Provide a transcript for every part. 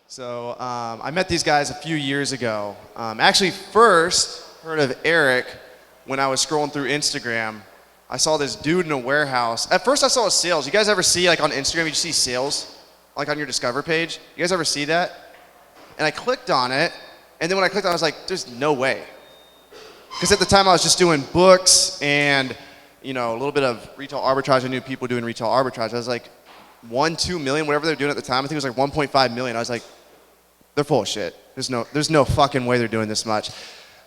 So I met these guys a few years ago. Actually, first heard of Eric when I was scrolling through Instagram. I saw this dude in a warehouse. At first I saw his sales. You guys ever see, like on Instagram, you see sales, like on your Discover page? You guys ever see that? And I clicked on it, and then when I clicked on it, I was like, there's no way. Because at the time I was just doing books and, you know, a little bit of retail arbitrage. I knew people doing retail arbitrage. I was like, 2 million, whatever they're doing at the time. I think it was like 1.5 million. I was like, they're full of shit. There's no fucking way they're doing this much.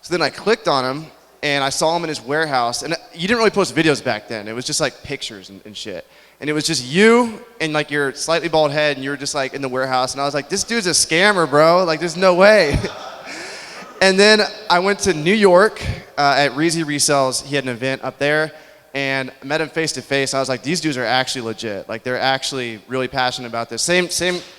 So then I clicked on him, and I saw him in his warehouse. And you didn't really post videos back then. It was just like pictures and shit. And it was just you and like your slightly bald head, and you were just like in the warehouse. And I was like, this dude's a scammer, bro. Like, there's no way. And then I went to New York at Reezy Resells. He had an event up there. And I met him face to face. I was like, these dudes are actually legit. Like, they're actually really passionate about this. Same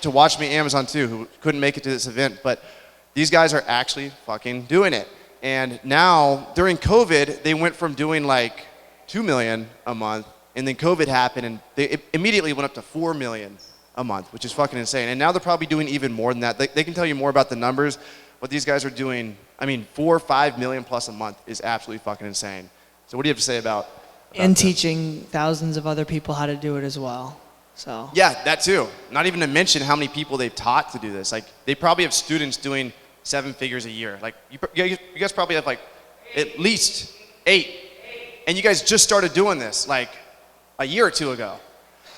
to Watch Me Amazon too, who couldn't make it to this event, but these guys are actually fucking doing it. And now, during COVID, they went from doing like 2 million a month, and then COVID happened, and they immediately went up to 4 million a month, which is fucking insane. And now they're probably doing even more than that. They can tell you more about the numbers. What these guys are doing, I mean, 4 or 5 million plus a month is absolutely fucking insane. So what do you have to say about and teaching thousands of other people how to do it as well. So yeah, that too. Not even to mention how many people they've taught to do this. Like, they probably have students doing 7 figures a year. Like, you guys probably have like at least 8. And you guys just started doing this like a year or 2 ago.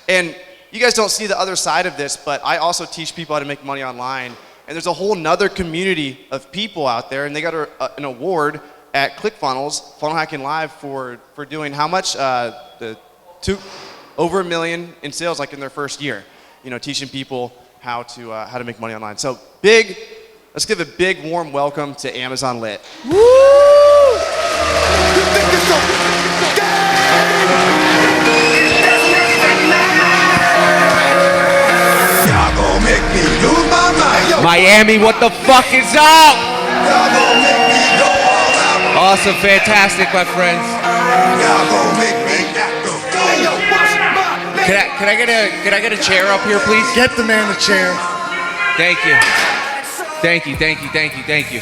And you guys don't see the other side of this, but I also teach people how to make money online. And there's a whole nother community of people out there, and they got an award at ClickFunnels, Funnel Hacking Live, for doing how much? Over $1 million in sales, like in their first year. You know, teaching people how to make money online. So let's give a big warm welcome to Amazon Lit. Woo! Miami, what the fuck is up? Awesome, fantastic, my friends. Can I get a chair up here, please? Get the man a chair. Thank you.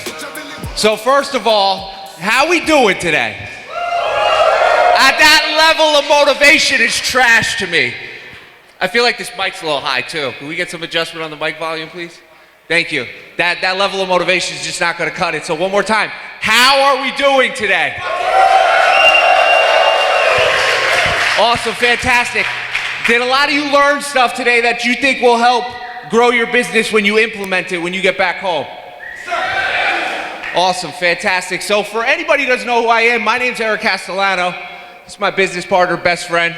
So first of all, how we doing today? At that level of motivation is trash to me. I feel like this mic's a little high too. Can we get some adjustment on the mic volume, please? Thank you. That level of motivation is just not going to cut it. So one more time. How are we doing today? Awesome, fantastic. Did a lot of you learn stuff today that you think will help grow your business when you implement it, when you get back home? Awesome, fantastic. So for anybody who doesn't know who I am, my name's Eric Castellano. This is my business partner, best friend.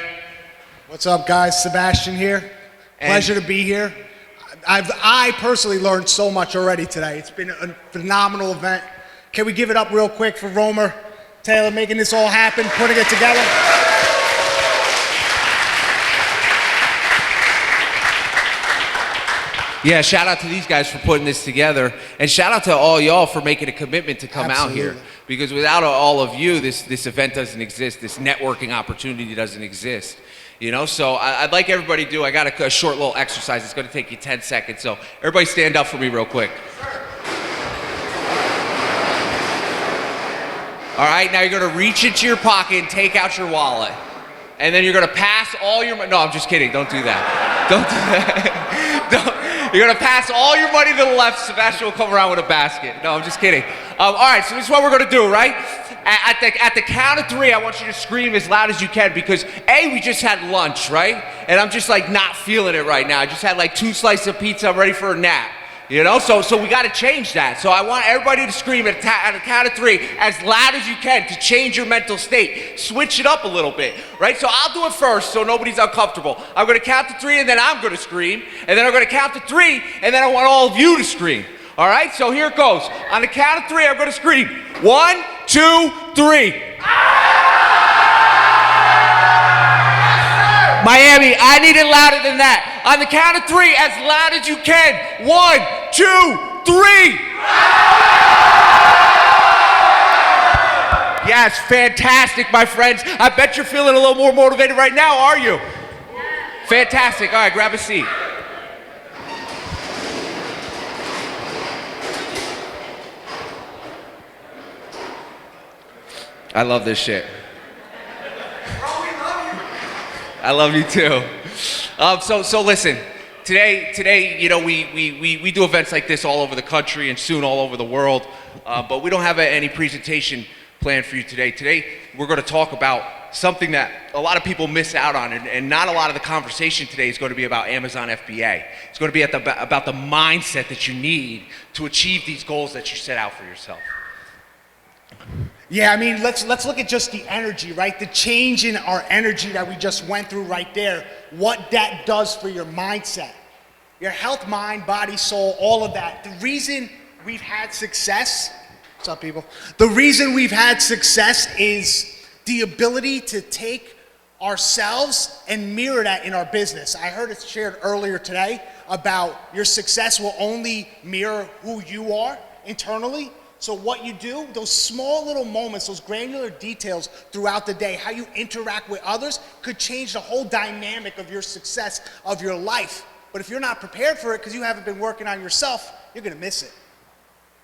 What's up, guys? Sebastian here. Pleasure to be here. I personally learned so much already today. It's been a phenomenal event. Can we give it up real quick for Romer Taylor making this all happen, putting it together? Yeah, shout out to these guys for putting this together, and shout out to all y'all for making a commitment to come out here. Because without all of you, this event doesn't exist. This networking opportunity doesn't exist. You know, so I'd like everybody to do, I got a short little exercise. It's going to take you 10 seconds. So everybody stand up for me real quick. All right, now you're going to reach into your pocket and take out your wallet. And then you're going to pass all your money. No, I'm just kidding. Don't do that. Don't do that. You're going to pass all your money to the left. Sebastian will come around with a basket. No, I'm just kidding. All right, so this is what we're going to do, right? At the count of 3, I want you to scream as loud as you can because A, we just had lunch, right? And I'm just like not feeling it right now. I just had like 2 slices of pizza. I'm ready for a nap. You know, so we got to change that. So I want everybody to scream at a count of 3 as loud as you can to change your mental state. Switch it up a little bit, right? So I'll do it first so nobody's uncomfortable. I'm going to count to 3 and then I'm going to scream. And then I'm going to count to 3 and then I want all of you to scream. All right, so here it goes. On the count of 3, I'm going to scream. 1, 2, 3. Miami, I need it louder than that. On the count of 3, as loud as you can. 1, 2, 3. Yes, fantastic, my friends. I bet you're feeling a little more motivated right now, are you? Fantastic. All right, grab a seat. I love this shit. I love you too. So listen, today, you know, we do events like this all over the country and soon all over the world, but we don't have any presentation planned for you today. Today, we're going to talk about something that a lot of people miss out on, and not a lot of the conversation today is going to be about Amazon FBA. It's going to be about the mindset that you need to achieve these goals that you set out for yourself. Yeah, I mean, let's look at just the energy, right? The change in our energy that we just went through right there, what that does for your mindset. Your health, mind, body, soul, all of that. The reason we've had success, what's up, people? The reason we've had success is the ability to take ourselves and mirror that in our business. I heard it shared earlier today about your success will only mirror who you are internally. So what you do, those small little moments, those granular details throughout the day, how you interact with others could change the whole dynamic of your success of your life. But if you're not prepared for it because you haven't been working on yourself, you're gonna miss it.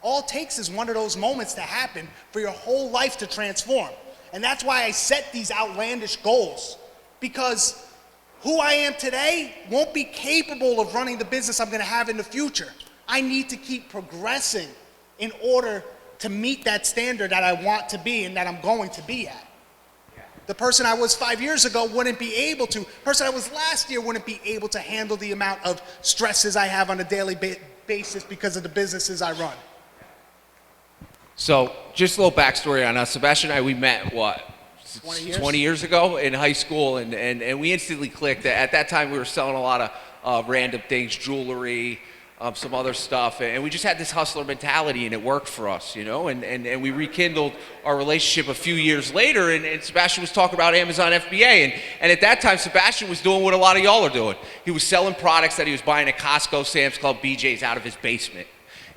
All it takes is one of those moments to happen for your whole life to transform. And that's why I set these outlandish goals, because who I am today won't be capable of running the business I'm gonna have in the future. I need to keep progressing in order to meet that standard that I want to be and that I'm going to be at. The person I was 5 years ago wouldn't be able to. The person I was last year wouldn't be able to handle the amount of stresses I have on a daily basis because of the businesses I run. So just a little backstory on us. Sebastian and I, we met, what, 20 years ago in high school, and we instantly clicked. At that time, we were selling a lot of random things, jewelry, some other stuff, and we just had this hustler mentality, and it worked for us, you know, and we rekindled our relationship a few years later, and Sebastian was talking about Amazon FBA, and at that time, Sebastian was doing what a lot of y'all are doing. He was selling products that he was buying at Costco, Sam's Club, BJ's out of his basement,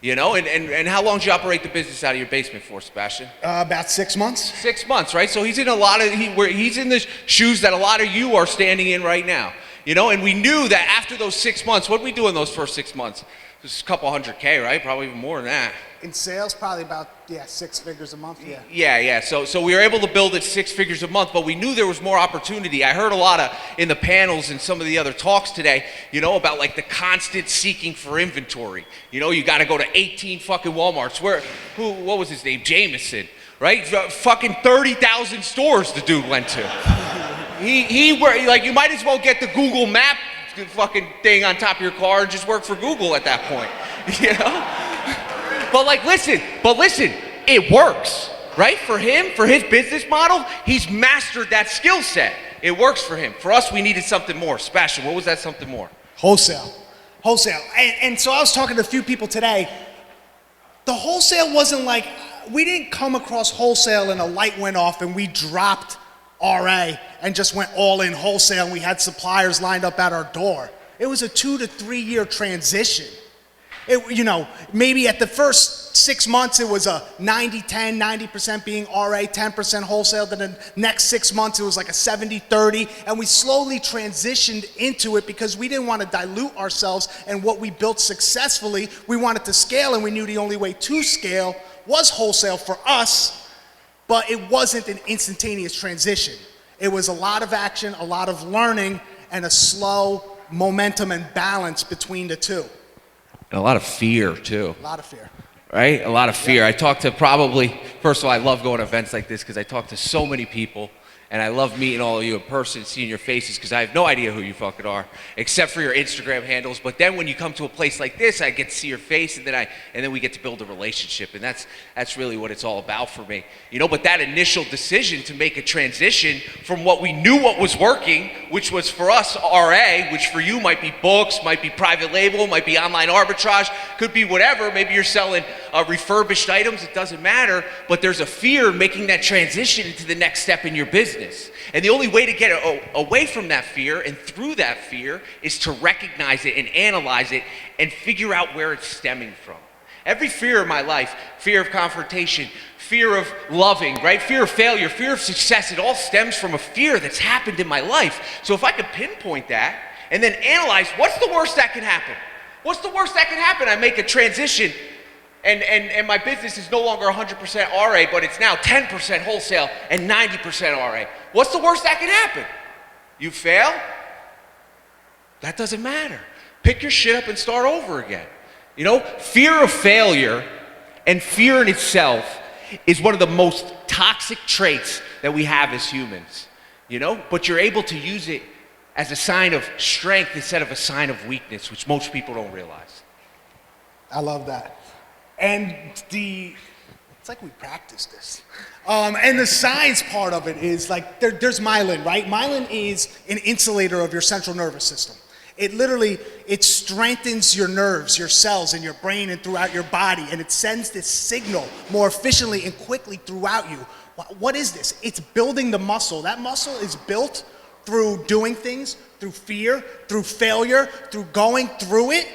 you know, and how long did you operate the business out of your basement for, Sebastian? About 6 months. 6 months, right? So he's in he's in the shoes that a lot of you are standing in right now. You know, and we knew that after those 6 months, what did we do in those first 6 months? Just a couple $100K, right? Probably even more than that. In sales, probably about, 6 figures a month, yeah. Yeah. So we were able to build it 6 figures a month, but we knew there was more opportunity. I heard a lot in the panels and some of the other talks today, you know, about like the constant seeking for inventory. You know, you got to go to 18 fucking Walmarts. What was his name? Jameson, right? Fucking 30,000 stores the dude went to. Like, you might as well get the Google Map fucking thing on top of your car and just work for Google at that point, you know? But listen, it works, right? For him, for his business model, he's mastered that skill set. It works for him. For us, we needed something more. Sebastian, what was that something more? Wholesale. And so I was talking to a few people today. The wholesale wasn't like, we didn't come across wholesale and a light went off and we dropped RA and just went all in wholesale and we had suppliers lined up at our door. It was a 2 to 3 year transition. You know, maybe at the first 6 months it was a 90-10, 90% being RA, 10% wholesale. Then the next 6 months it was like a 70-30, and we slowly transitioned into it because we didn't want to dilute ourselves and what we built successfully. We wanted to scale, and we knew the only way to scale was wholesale for us. But it wasn't an instantaneous transition. It was a lot of action, a lot of learning, and a slow momentum and balance between the two. And a lot of fear, too. A lot of fear. Right? A lot of fear. Yeah. I talk to first of all, I love going to events like this because I talk to so many people, and I love meeting all of you in person, seeing your faces, because I have no idea who you fucking are, except for your Instagram handles. But then when you come to a place like this, I get to see your face, and then we get to build a relationship, and that's really what it's all about for me. You know, but that initial decision to make a transition from what we knew what was working, which was for us RA, which for you might be books, might be private label, might be online arbitrage, could be whatever. Maybe you're selling refurbished items, it doesn't matter, but there's a fear making that transition into the next step in your business. And the only way to get away from that fear and through that fear is to recognize it and analyze it and figure out where it's stemming from. Every fear in my life, fear of confrontation, fear of loving, right? Fear of failure, fear of success, it all stems from a fear that's happened in my life. So if I could pinpoint that and then analyze what's the worst that can happen? What's the worst that can happen? I make a transition And my business is no longer 100% RA, but it's now 10% wholesale and 90% RA. What's the worst that can happen? You fail? That doesn't matter. Pick your shit up and start over again. You know, fear of failure and fear in itself is one of the most toxic traits that we have as humans, you know? But you're able to use it as a sign of strength instead of a sign of weakness, which most people don't realize. I love that. And it's like we practiced this. And the science part of it is like, there's myelin, right? Myelin is an insulator of your central nervous system. It strengthens your nerves, your cells in your brain and throughout your body, and it sends this signal more efficiently and quickly throughout you. What is this? It's building the muscle. That muscle is built through doing things, through fear, through failure, through going through it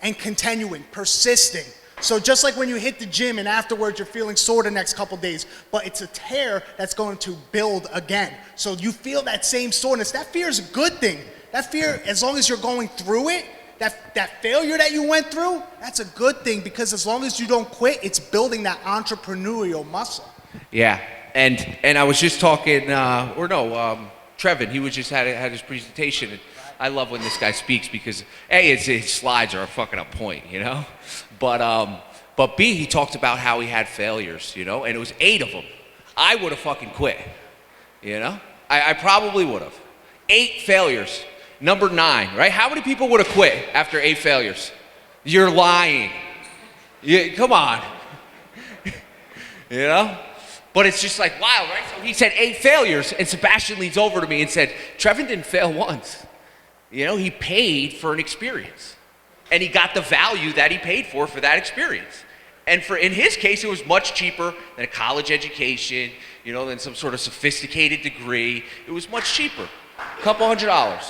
and continuing, persisting. So just like when you hit the gym and afterwards you're feeling sore the next couple days, but it's a tear that's going to build again. So you feel that same soreness. That fear is a good thing. That fear, as long as you're going through it, that failure that you went through, that's a good thing, because as long as you don't quit, it's building that entrepreneurial muscle. Yeah, and I was just talking, Trevin, he was just had his presentation, and I love when this guy speaks because A, his slides are fucking up point, you know? But B, he talked about how he had failures, you know, and it was 8 of them. I would have fucking quit, you know? I probably would have. 8 failures. Number 9, right? How many people would have quit after 8 failures? You're lying. Come on. You know? But it's just like wild, right? So he said 8 failures, and Sebastian leans over to me and said, Trevin didn't fail once. You know, he paid for an experience. And he got the value that he paid for that experience. And in his case, it was much cheaper than a college education, you know, than some sort of sophisticated degree. It was much cheaper. A couple $100.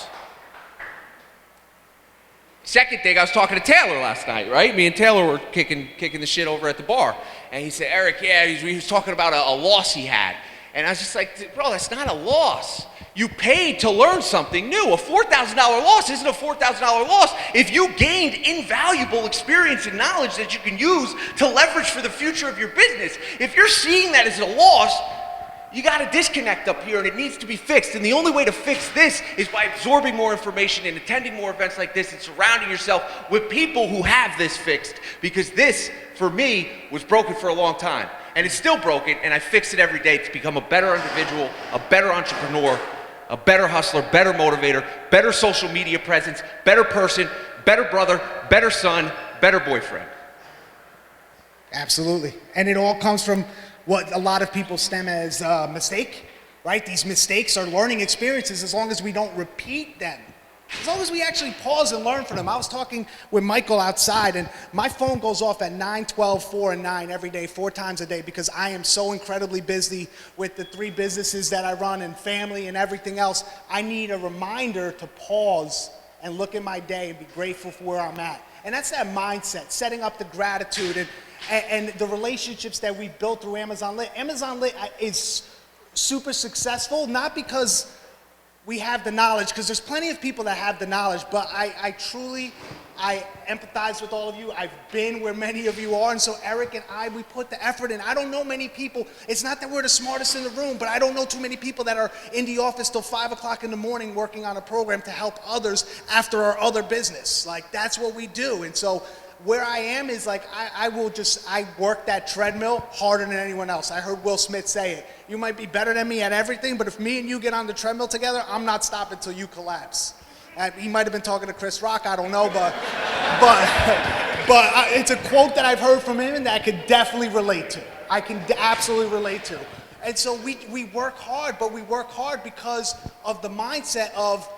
Second thing, I was talking to Taylor last night, right? Me and Taylor were kicking the shit over at the bar. And he said, Eric, yeah, he was talking about a loss he had. And I was just like, bro, that's not a loss. You paid to learn something new. A $4,000 loss isn't a $4,000 loss if you gained invaluable experience and knowledge that you can use to leverage for the future of your business. If you're seeing that as a loss, you got a disconnect up here and it needs to be fixed. And the only way to fix this is by absorbing more information and attending more events like this and surrounding yourself with people who have this fixed. Because this, for me, was broken for a long time. And it's still broken, and I fix it every day to become a better individual, a better entrepreneur, a better hustler, better motivator, better social media presence, better person, better brother, better son, better boyfriend. Absolutely. And it all comes from what a lot of people stem as a mistake, right? These mistakes are learning experiences as long as we don't repeat them. As long as we actually pause and learn from them. I was talking with Michael outside, and my phone goes off at 9, 12, 4, and 9 every day, 4 times a day, because I am so incredibly busy with the 3 businesses that I run and family and everything else. I need a reminder to pause and look at my day and be grateful for where I'm at. And that's that mindset, setting up the gratitude and the relationships that we've built through Amazon Lit. Amazon Lit is super successful, not because we have the knowledge, because there's plenty of people that have the knowledge, but I truly empathize with all of you. I've been where many of you are, and so Eric and I, we put the effort in. I don't know many people. It's not that we're the smartest in the room, but I don't know too many people that are in the office till 5 o'clock in the morning working on a program to help others after our other business. Like, that's what we do. And so where I am is like, I work that treadmill harder than anyone else. I heard Will Smith say it. You might be better than me at everything, but if me and you get on the treadmill together, I'm not stopping till you collapse. He might have been talking to Chris Rock, I don't know, but it's a quote that I've heard from him and that I could definitely relate to. I can absolutely relate to. And so we work hard, but we work hard because of the mindset of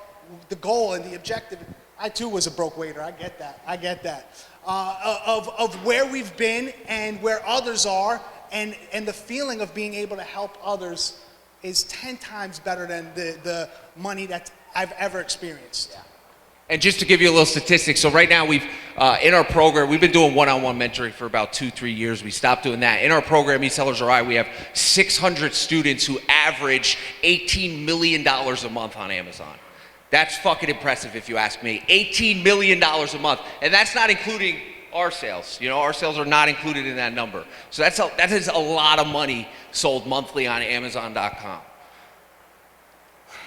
the goal and the objective. I too was a broke waiter, I get that. Of where we've been and where others are, and the feeling of being able to help others is 10 times better than the money that I've ever experienced. Yeah. And just to give you a little statistic, so right now we've, in our program, we've been doing one-on-one mentoring for about 2-3 years. We stopped doing that. In our program, Wholesalers are I, we have 600 students who average $18 million a month on Amazon. That's fucking impressive if you ask me. $18 million a month. And that's not including our sales. You know, our sales are not included in that number. So that is a lot of money sold monthly on Amazon.com.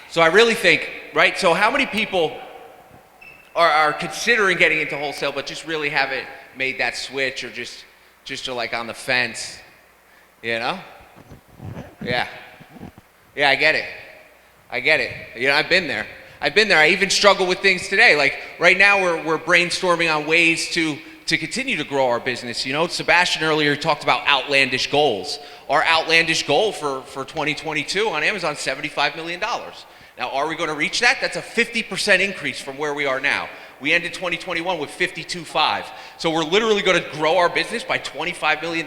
So I really think, right, so how many people are considering getting into wholesale but just really haven't made that switch, or just are like on the fence, you know? Yeah. Yeah, I get it. You know, I've been there. I even struggle with things today. Like right now we're brainstorming on ways to continue to grow our business. You know, Sebastian earlier talked about outlandish goals. Our outlandish goal for 2022 on Amazon, $75 million. Now, are we going to reach that? That's a 50% increase from where we are now. We ended 2021 with 52.5. So we're literally going to grow our business by $25 million?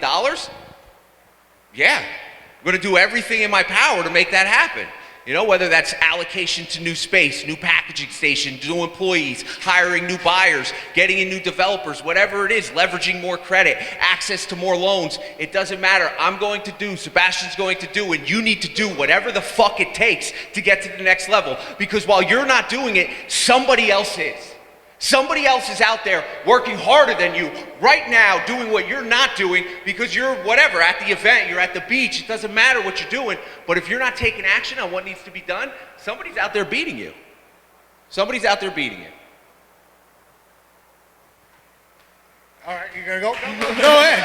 Yeah. I'm going to do everything in my power to make that happen. You know, whether that's allocation to new space, new packaging station, new employees, hiring new buyers, getting in new developers, whatever it is, leveraging more credit, access to more loans, it doesn't matter. I'm going to do, Sebastian's going to do, and you need to do whatever the fuck it takes to get to the next level. Because while you're not doing it, somebody else is. Somebody else is out there working harder than you right now, doing what you're not doing because you're whatever, at the event, you're at the beach, it doesn't matter what you're doing, but if you're not taking action on what needs to be done, somebody's out there beating you. Somebody's out there beating you. All right, you gonna go? Go ahead.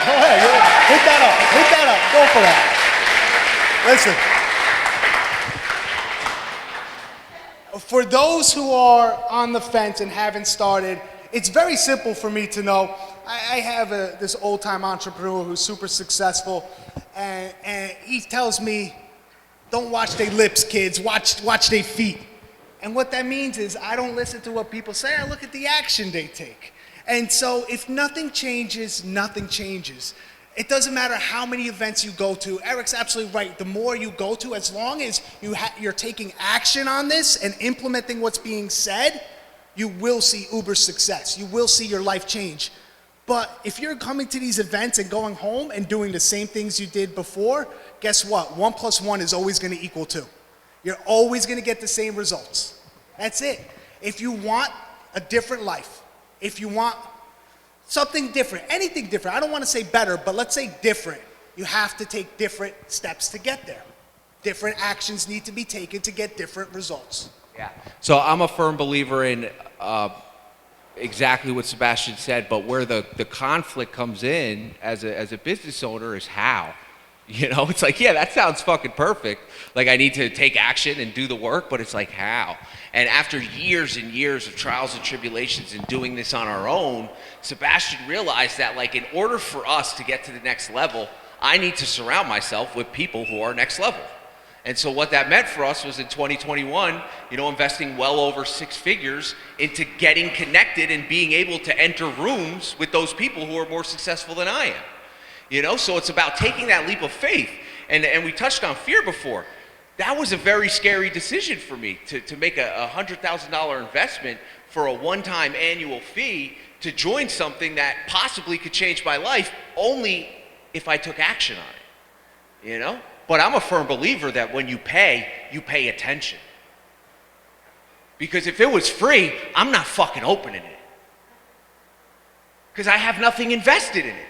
Hit that up. Go for that. Listen. For those who are on the fence and haven't started, it's very simple for me to know. I have this old-time entrepreneur who's super successful, and he tells me, don't watch their lips, kids, watch their feet. And what that means is I don't listen to what people say, I look at the action they take. And so if nothing changes, nothing changes. It doesn't matter how many events you go to. Eric's absolutely right. The more you go to, as long as you're taking action on this and implementing what's being said, you will see uber success. You will see your life change. But if you're coming to these events and going home and doing the same things you did before, guess what? 1 + 1 is always going to equal 2. You're always going to get the same results. That's it. If you want a different life, if you want something different, anything different. I don't want to say better, but let's say different. You have to take different steps to get there. Different actions need to be taken to get different results. Yeah. So I'm a firm believer in exactly what Sebastian said, but where the conflict comes in as a business owner is how. You know, it's like, yeah, that sounds fucking perfect. Like I need to take action and do the work, but it's like how? And after years and years of trials and tribulations and doing this on our own, Sebastian realized that like in order for us to get to the next level, I need to surround myself with people who are next level. And so what that meant for us was in 2021, you know, investing well over 6 figures into getting connected and being able to enter rooms with those people who are more successful than I am. You know, so it's about taking that leap of faith. And we touched on fear before. That was a very scary decision for me to make a $100,000 investment for a one-time annual fee to join something that possibly could change my life only if I took action on it, you know? But I'm a firm believer that when you pay attention. Because if it was free, I'm not fucking opening it. Because I have nothing invested in it.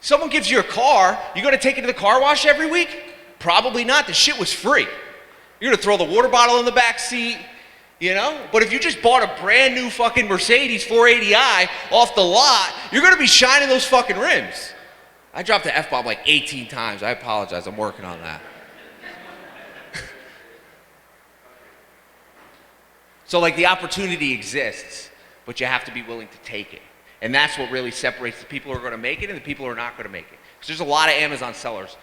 Someone gives you a car, you gonna take it to the car wash every week? Probably not, the shit was free. You're gonna throw the water bottle in the back seat, you know? But if you just bought a brand new fucking Mercedes 480i off the lot, you're gonna be shining those fucking rims. I dropped the F-bomb like 18 times, I apologize, I'm working on that. So like the opportunity exists, but you have to be willing to take it. And that's what really separates the people who are going to make it and the people who are not going to make it. Because there's a lot of Amazon sellers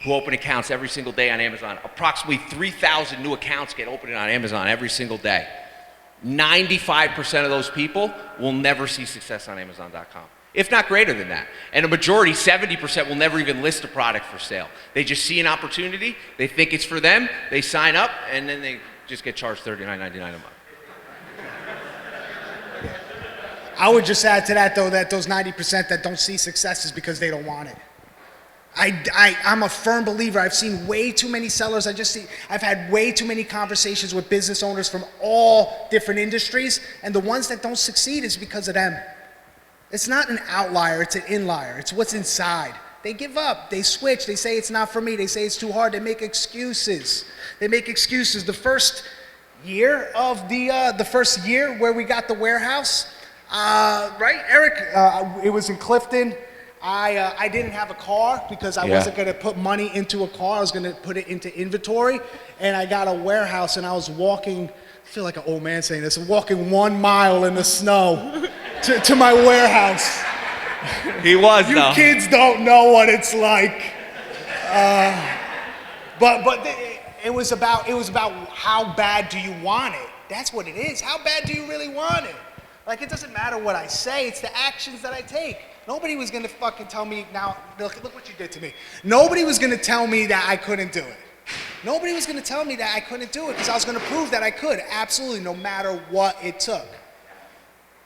who open accounts every single day on Amazon. Approximately 3,000 new accounts get opened on Amazon every single day. 95% of those people will never see success on Amazon.com, if not greater than that. And a majority, 70%, will never even list a product for sale. They just see an opportunity, they think it's for them, they sign up, and then they just get charged $39.99 a month. I would just add to that, though, that those 90% that don't see success is because they don't want it. I'm a firm believer. I've seen way too many sellers. I've had way too many conversations with business owners from all different industries, and the ones that don't succeed is because of them. It's not an outlier, it's an inlier. It's what's inside. They give up, they switch, they say it's not for me, they say it's too hard, they make excuses. They make excuses. The first year where we got the warehouse, right, Eric, it was in Clifton. I didn't have a car because I wasn't gonna put money into a car, I was gonna put it into inventory, and I got a warehouse and I was walking, I feel like an old man saying this, walking 1 mile in the snow to my warehouse. He was, You though. kids don't know what it's like. But it was about how bad do you want it? That's what it is. How bad do you really want it? Like, it doesn't matter what I say, it's the actions that I take. Nobody was gonna fucking tell me, now, look what you did to me. Nobody was gonna tell me that I couldn't do it. Nobody was gonna tell me that I couldn't do it because I was gonna prove that I could, absolutely, no matter what it took.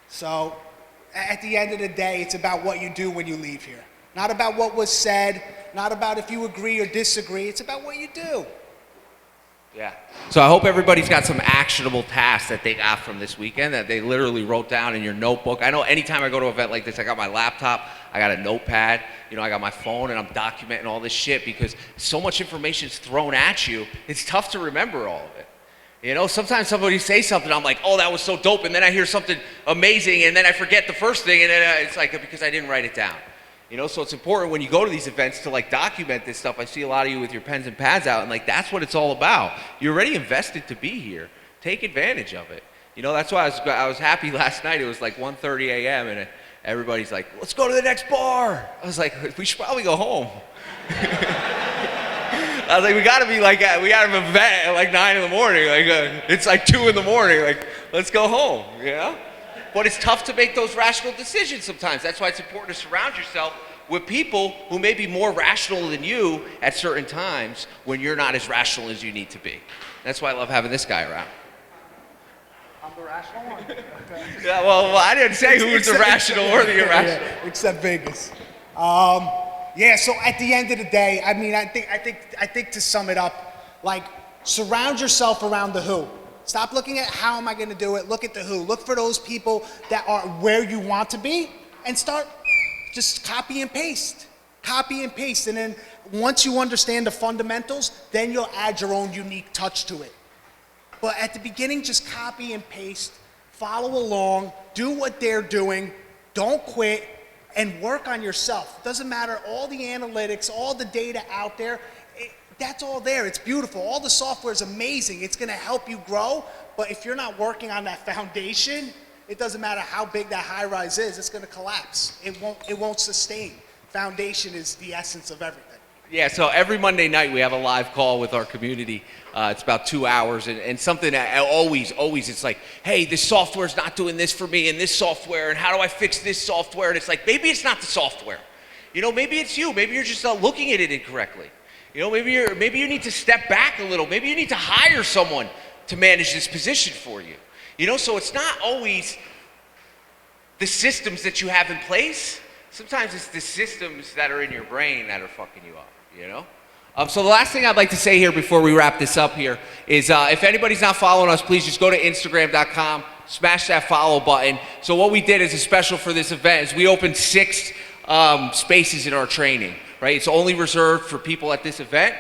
So, at the end of the day, it's about what you do when you leave here. Not about what was said, not about if you agree or disagree, it's about what you do. Yeah. So I hope everybody's got some actionable tasks that they got from this weekend that they literally wrote down in your notebook. I know anytime I go to an event like this, I got my laptop, I got a notepad, I got my phone, and I'm documenting all this shit because so much information is thrown at you, it's tough to remember all of it. Sometimes somebody says something, I'm like, oh, that was so dope, and then I hear something amazing, and then I forget the first thing, and then it's like, because I didn't write it down. So it's important when you go to these events to document this stuff. I see a lot of you with your pens and pads out, and that's what it's all about. You're already invested to be here. Take advantage of it. That's why I was happy last night. It was 1:30 a.m. and everybody's like, let's go to the next bar. I was like, we should probably go home. I was like, we got an event at 9 in the morning. It's 2 in the morning. Let's go home, But it's tough to make those rational decisions sometimes. That's why it's important to surround yourself with people who may be more rational than you at certain times when you're not as rational as you need to be. That's why I love having this guy around. I'm the rational one. Yeah, well, I didn't say who was the rational or the irrational. Yeah, except Vegas. So at the end of the day, I think to sum it up, surround yourself around the who. Stop looking at how am I going to do it. Look at the who. Look for those people that are where you want to be and start just copy and paste. Copy and paste. And then once you understand the fundamentals, then you'll add your own unique touch to it. But at the beginning, just copy and paste. Follow along. Do what they're doing. Don't quit. And work on yourself. It doesn't matter all the analytics, all the data out there. That's all there. It's beautiful. All the software is amazing. It's going to help you grow. But if you're not working on that foundation, it doesn't matter how big that high rise is. It's going to collapse. It won't sustain. Foundation is the essence of everything. Yeah, so every Monday night we have a live call with our community. It's about 2 hours, and something that always, it's like, hey, this software's not doing this for me, and this software, and how do I fix this software? And it's like, maybe it's not the software. Maybe it's you. Maybe you're just not looking at it incorrectly. Maybe you need to step back a little. Maybe you need to hire someone to manage this position for you. So it's not always the systems that you have in place. Sometimes it's the systems that are in your brain that are fucking you up, So the last thing I'd like to say here before we wrap this up here is if anybody's not following us, please just go to Instagram.com, smash that follow button. So what we did as a special for this event is we opened 6 spaces in our training. Right? It's only reserved for people at this event.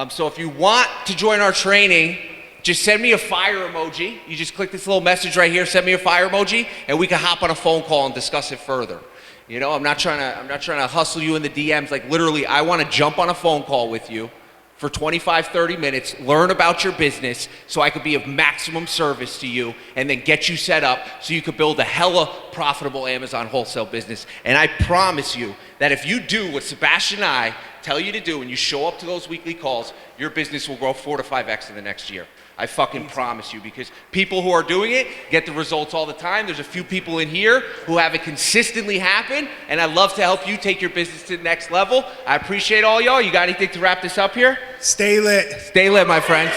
So if you want to join our training, just send me a fire emoji. You just click this little message right here, send me a fire emoji, and we can hop on a phone call and discuss it further. I'm not trying to hustle you in the DMs. Literally, I want to jump on a phone call with you for 25, 30 minutes, learn about your business so I could be of maximum service to you, and then get you set up so you could build a hella profitable Amazon wholesale business. And I promise you that if you do what Sebastian and I tell you to do and you show up to those weekly calls, your business will grow 4 to 5x in the next year. I fucking promise you, because people who are doing it get the results all the time. There's a few people in here who have it consistently happen, and I'd love to help you take your business to the next level. I appreciate all y'all. You got anything to wrap this up here? Stay lit. Stay lit, my friends.